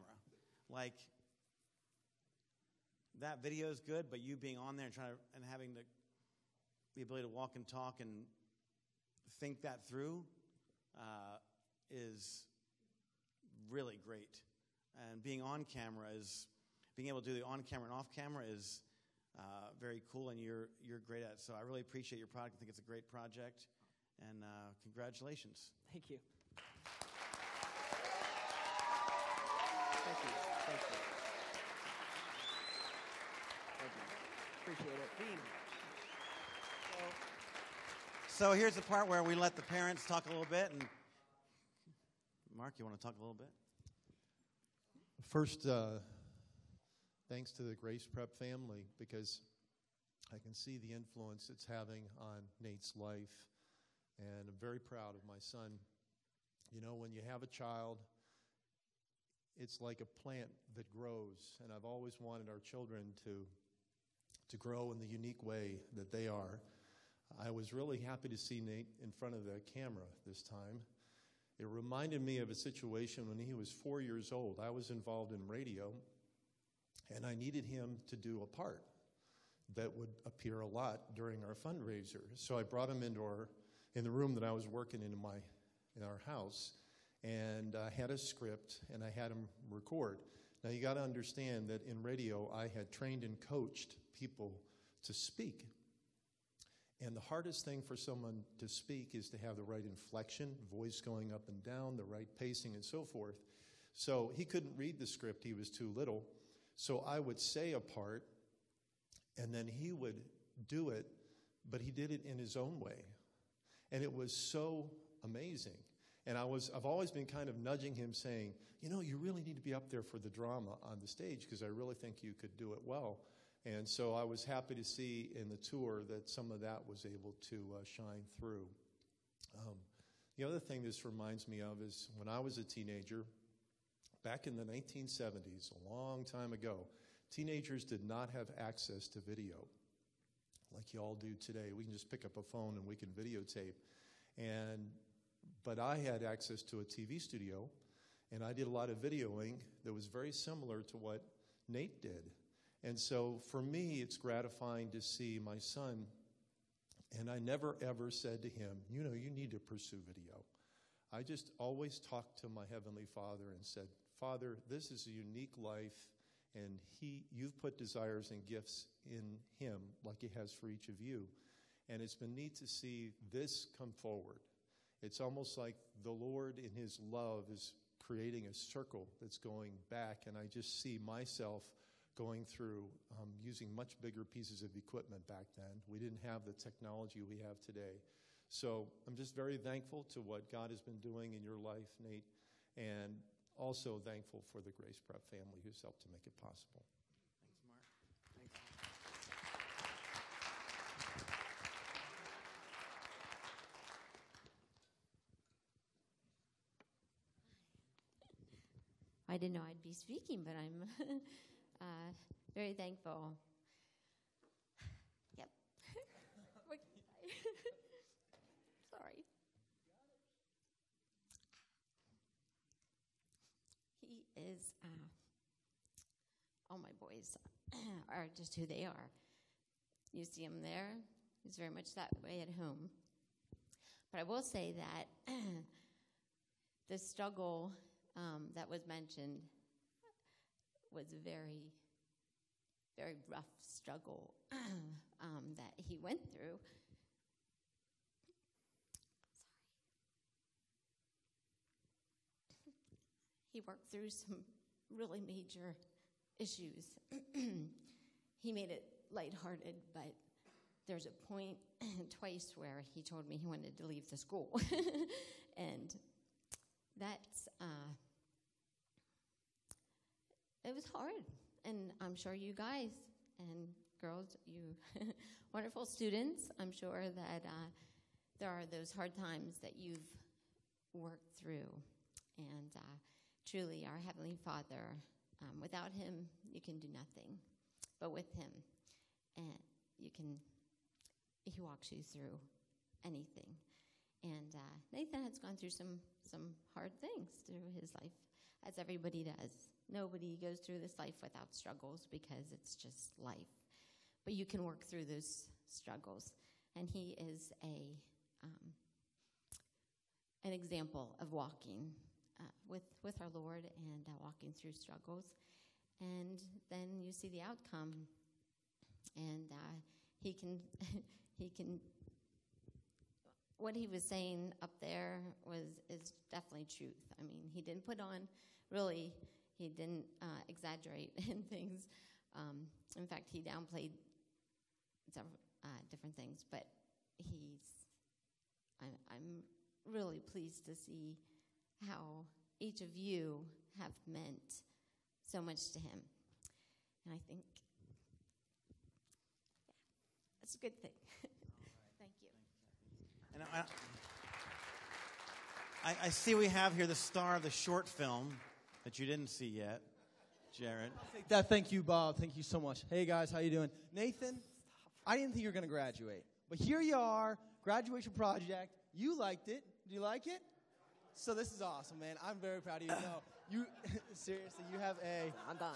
Speaker 6: Like, that video is good, but you being on there and having the ability to walk and talk and think that through is really great. And being on camera being able to do the on camera and off camera is very cool, and you're great at it. So I really appreciate your product. I think it's a great project, and congratulations.
Speaker 1: Thank you.
Speaker 6: Thank you.
Speaker 1: Appreciate it. Dean.
Speaker 6: So here's the part where we let the parents talk a little bit. And Mark, you want to talk a little bit?
Speaker 11: First, thanks to the Grace Prep family, because I can see the influence it's having on Nate's life, and I'm very proud of my son. When you have a child, it's like a plant that grows, and I've always wanted our children to grow in the unique way that they are. I was really happy to see Nate in front of the camera this time. It reminded me of a situation when he was 4 years old. I was involved in radio, and I needed him to do a part that would appear a lot during our fundraiser. So I brought him in the room that I was working in our house, and I had a script, and I had him record. Now, you got to understand that in radio, I had trained and coached people to speak. And the hardest thing for someone to speak is to have the right inflection, voice going up and down, the right pacing, and so forth. So he couldn't read the script. He was too little. So I would say a part, and then he would do it, but he did it in his own way. And it was so amazing. And I've always been kind of nudging him, saying, you really need to be up there for the drama on the stage, because I really think you could do it well. And so I was happy to see in the tour that some of that was able to shine through. The other thing this reminds me of is when I was a teenager, back in the 1970s, a long time ago, teenagers did not have access to video like you all do today. We can just pick up a phone and we can videotape. But I had access to a TV studio, and I did a lot of videoing that was very similar to what Nate did. And so for me, it's gratifying to see my son, and I never ever said to him, you need to pursue video. I just always talked to my Heavenly Father and said, Father, this is a unique life, and you've put desires and gifts in him like he has for each of you. And it's been neat to see this come forward. It's almost like the Lord in his love is creating a circle that's going back, and I just see myself going through using much bigger pieces of equipment back then. We didn't have the technology we have today. So I'm just very thankful to what God has been doing in your life, Nate, and also thankful for the Grace Prep family who's helped to make it possible.
Speaker 6: Thanks, Mark.
Speaker 12: I didn't know I'd be speaking, but I'm very thankful. Yep. Sorry. He is, all my boys are just who they are. You see him there, he's very much that way at home. But I will say that the struggle that was mentioned was a very, very rough struggle that he went through. Sorry. He worked through some really major issues. He made it lighthearted, but there's a point twice where he told me he wanted to leave the school. And that's, it was hard. And I'm sure you guys and girls, you wonderful students, I'm sure that there are those hard times that you've worked through. And truly, our Heavenly Father, without him, you can do nothing. But with him, and he walks you through anything. And Nathan has gone through some hard things through his life, as everybody does. Nobody goes through this life without struggles because it's just life. But you can work through those struggles. And he is an example of walking with our Lord and walking through struggles. And then you see the outcome. And he can what he was saying up there is definitely truth. I mean, he didn't put on, really, he didn't exaggerate in things. In fact, he downplayed several different things. But I'm really pleased to see how each of you have meant so much to him. And I think that's a good thing. Thank you.
Speaker 6: And I see we have here the star of the short film that you didn't see yet, Jared.
Speaker 13: I'll take that. Thank you, Bob. Thank you so much. Hey, guys, how you doing? Nathan, I didn't think you were going to graduate. But here you are, graduation project. You liked it. Do you like it? So this is awesome, man. I'm very proud of you. No, you seriously, you have a...
Speaker 1: I'm done.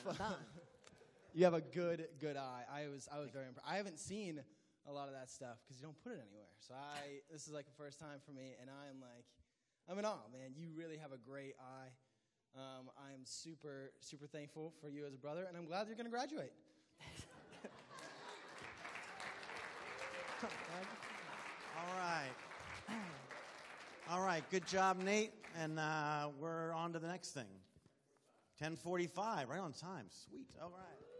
Speaker 13: You have a good eye. I was very impressed. I haven't seen a lot of that stuff because you don't put it anywhere. So this is like the first time for me, and I'm in awe, man. You really have a great eye. I'm super, super thankful for you as a brother, and I'm glad you're going to graduate.
Speaker 6: All right. Good job, Nate. And we're on to the next thing. 10:45, right on time. Sweet. All right.